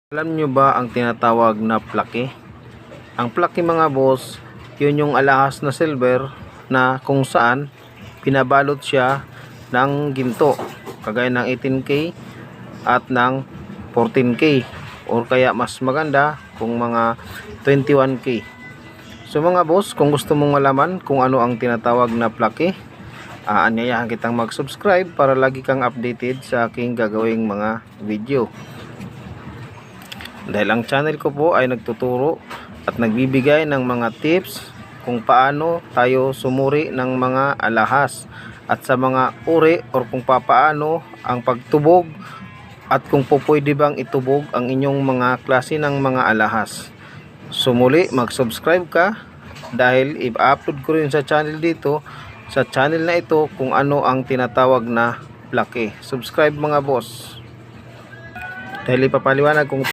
Alam nyo ba ang tinatawag na plaki? Ang plaki mga boss, yun yung alahas na silver na kung saan pinabalot siya ng ginto. Kagaya ng 18K at ng 14K or kaya mas maganda kung mga 21K. So mga boss, kung gusto mong malaman kung ano ang tinatawag na plaki, anyayahan kitang mag-subscribe para lagi kang updated sa aking gagawing mga video. Dahil ang channel ko po ay nagtuturo at nagbibigay ng mga tips kung paano tayo sumuri ng mga alahas at sa mga uri or kung paano ang pagtubog at kung pwede bang itubog ang inyong mga klase ng mga alahas. So muli, mag-subscribe ka dahil i-upload ko rin sa channel dito, sa channel na ito, kung ano ang tinatawag na plaki. Subscribe mga boss dahil ipapaliwanag kung